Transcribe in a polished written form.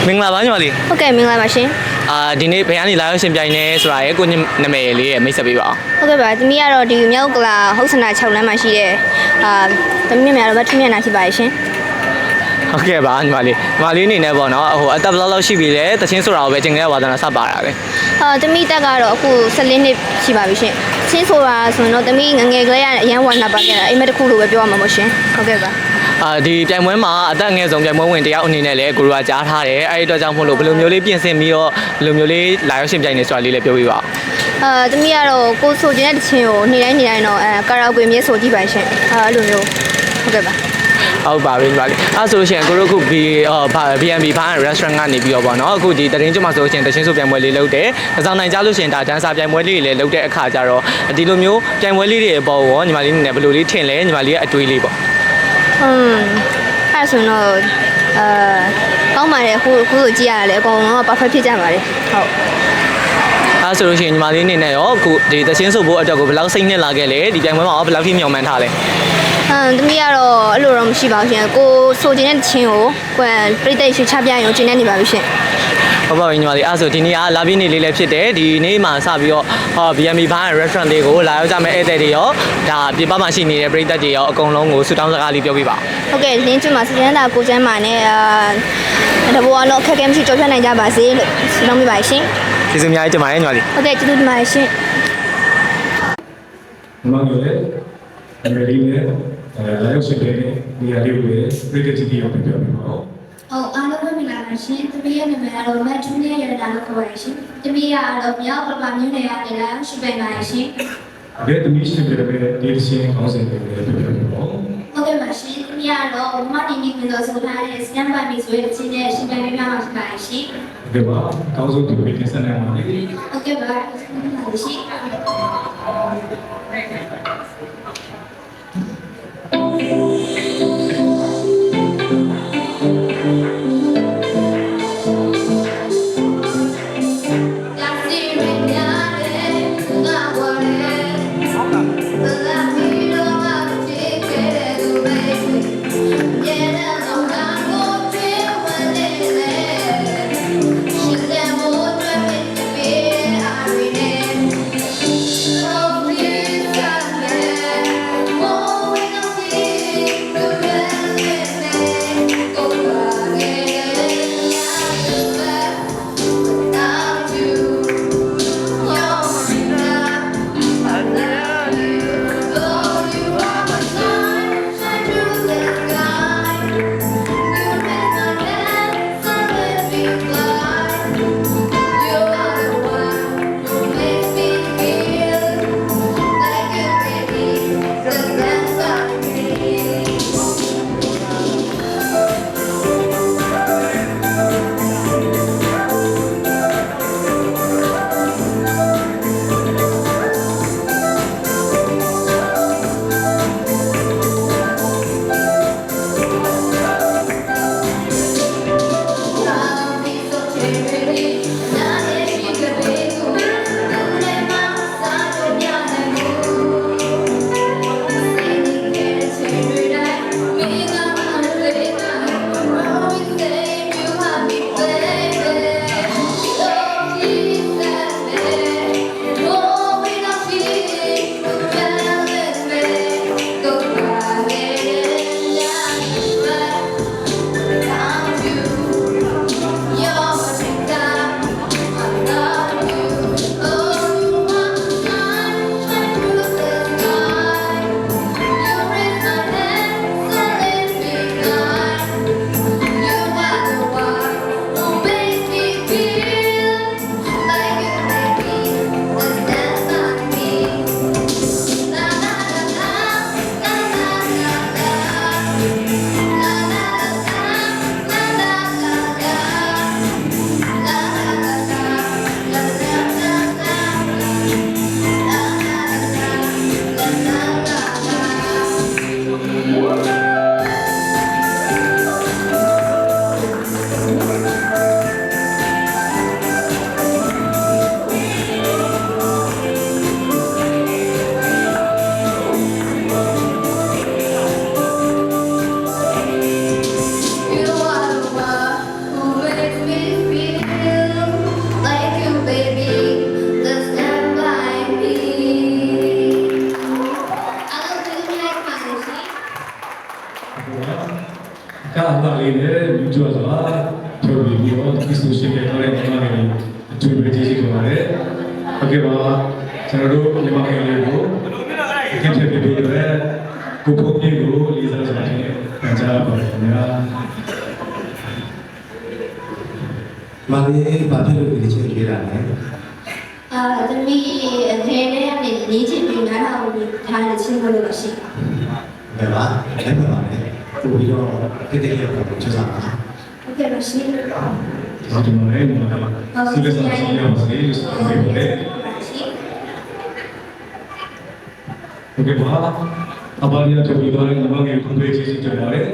မင်္ဂလာပါညီမလေး ဟုတ်ကဲ့မင်္ဂလာပါရှင် ဒီနေ့ဘယ်ကနေလာရောက်ရှင်ပြိုင်နေဆိုတာရဲ့ကိုနာမည်လေးရဲ့မိတ်ဆက်ပေးပါအောင် ဟုတ်ကဲ့ပါသမီးကတော့ဒီမြောက်ကလာဟုတ်ဆန္ဒ6လမ်းမှာရှိတဲ့သမီးများတော့ထမင်းနာရှိပါရဲ့ရှင် ဟုတ်ကဲ့ပါညီမလေးအနေနဲ့ပေါ့နော်ဟိုအသက်ဘယ်လောက်ရှိပြီလဲတချင်းဆိုတာကိုပဲကျင်ခဲ့ဝါသနာစပါတာပဲ သမီးတက်ကတော့အခု14နှစ်ရှိပါပြီရှင်ချင်းဆိုတာဆိုရင်တော့သမီးငငယ်ကလေးရအရန်ဝါနာပါခဲ့တာအိမ်မက်တစ်ခုလိုပဲပြောရမှာမို့ရှင်ဟုတ်ကဲ့ပါဒီပြိုင်ပွဲမှာအသက်ငယ်ဆုံးပြိုင်ပွဲဝင်တယောက်အနေနဲ့လည်းကိုရိုကကြားထားတယ်အဲ့ဒီအတွက်ကြောင့်မို့လို့ဘယ်လိုမျိုးလေးပြင်ဆင်ပြီးတော့ဘယ်လိုမျိုးလေးလာရောက်ရှင်ပြိုင်နေဆိုတာလေးလည်းပြောပြပါအောင်သမီးကတော့ကိုဆိုချင်တဲ့တချင်းကိုနေ့တိုင်းတော့ကာရာအိုကေမြေဆိုကြည့်ပါရှင်အဲ့လိုမျိုးဟုတ်ကဲ့ပါဟုတ်ပါပြီညီမလေးအဲ့ဆိုလို့ရှိရင်ကိုတို့အခု BNB Bar and Restaurant ကနေပြီးတော့ပေါ့နော်အခုဒီတရင်ကျွတ်မှာဆိုလို့ရှိရင်တချင်းဆိုပြိုင်ပွဲလေးလုပ်တယ်အဆောင်နိုင်ကြလို့ရှိရင်ဒါဒန်ဆာပြိုင်ပွဲလေးတွေလည်းလုပ်တဲ့အခါကျတော့ဒီလိုမျိုးပြိုင်ပွဲလေးတွေအပေါ်ရောညီမလေးအနေနဲ့ဘယ်လိုလေးထင်လဲညီမလေးရဲ့အတွေးလေးပေါ့အဲ့ဆိုတော့ကောင်းပါတယ်ခုကြည့်ရတယ်အကုန်လုံး perfect ဖြစ်ကြပါတယ်ဟုတ်အဲ့ဆိုလို့ရှိရင်ညီမလေးအနေနဲ့ရောအခုဒီတချင်းဆိုဖို့အတွက်ကိုဘယ်လောက်စိတ်နှစ်လာခဲ့လဲဒီပြိုင်ပွဲမှာရောဘယ်လောက်ထိမျှော်မှန်းထားလဲသမီးကတော့အဲ့လိုတော့မရှိပါဘူးရှင်ကိုဆိုချင်တဲ့ချင်းကိုပြိတ္တိရွှေချပြရင်ကျင်းနေနေပါပြီရှင်ဟုတ်ပါပြီညီမလေးအဲ့ဆိုဒီနေ့ကလာပြည့်နေ့လေးလည်းဖြစ်တယ်ဒီနေ့မှာစပြီးတော့BNB Bar and Restaurant လေးကိုလာရောက်ကြမယ့်ဧည့်သည်တွေရောဒါပြပမှာရှိနေတဲ့ပရိသတ်တွေရောအကုန်လုံးကိုဆုတောင်းစကားလေးပြောပြပါဟုတ်ကဲ့လင်းကျွန်းမှာစကန်တာကိုကျမ်းမာနဲ့တဘောတော့ခက်ခဲမရှိကြော်ဖြတ်နိုင်ကြပါစေလို့ဆုတောင်းပေးပါရှင်ကျေးဇူးအများကြီးတင်ပါတယ်ညီမလေးဟုတ်ကဲ့ကျေးဇူးတင်ပါတယ်ရှင်ညီမတို့လည်းအမေရိကန်လာရောက်ရှင်တဲ့နေရာလေးကိုပြည်သူ့တီအောင်ပြောပြပါဦးအားလုံးပဲမင်္ဂလာပါရှင်။တမီးရဲ့နာမည်ကတော့မတ်ထူးနေရတာလို့ခေါ်ရရှင်။တမီးကတော့မြောက်ကပမျိုးနယ်ကနေလာရှိပေပါရှင်။ဘယ်တမီးရှင်ပြတဲ့ဒီရှင်ကောင်းစဉ်တွေပြောပြပါဦး။ဟုတ်ကဲ့ပါရှင်။တမီးကတော့မမတီနီကလို့ဆိုထားတဲ့စတန်ပါမီဆိုတဲ့ချင်းနဲ့ရှင်ပြပြမှာရှိပါရှင်။ဟုတ်ကဲ့ပါ။ကောင်းဆုံးဒီဝေးတင်ဆက်နိုင်ပါလေ။ဟုတ်ကဲ့ပါ။ရှင် ရဲ့လူကျော်စွာထုတ်ပြီးတော့ဒီဆိုရှယ်မီဒီယာတွေမှာလည်းအတူတူကြည့်ကြပါတယ်။ဟုတ်ကဲ့ပါကျွန်တော်တို့မြန်မာနိုင်ငံကိုအကျဉ်းချုပ်ပြီးတော့ကိုပုံကြီးကိုလေးစားစွာနဲ့ပြန်ကြားပါမယ်ခင်ဗျာ။ မာလေးဘာဖြစ်လို့ဒီချင်းကြွေးတာလဲ သမီးအဖေနဲ့ကနေနေချင်ပြီးနားထောင်ပြီးထားတဲ့ချင်းလို့ရှိ ဘယ်ပါလဲပါလဲကိုပြီးတော့တိတိကျကျပြောချင်တာ ဟုတ်ကဲ့ပါရှင် ဒီမှာလည်းစီလစ်ဆောင်ဆောင်ရအောင်စီလို့ဆိုနေပါတယ်โอเคပါအပါရထုတ်ပြီးတော့လည်းငါငယ်ကိုပြေးကြည့်ကြပါတယ်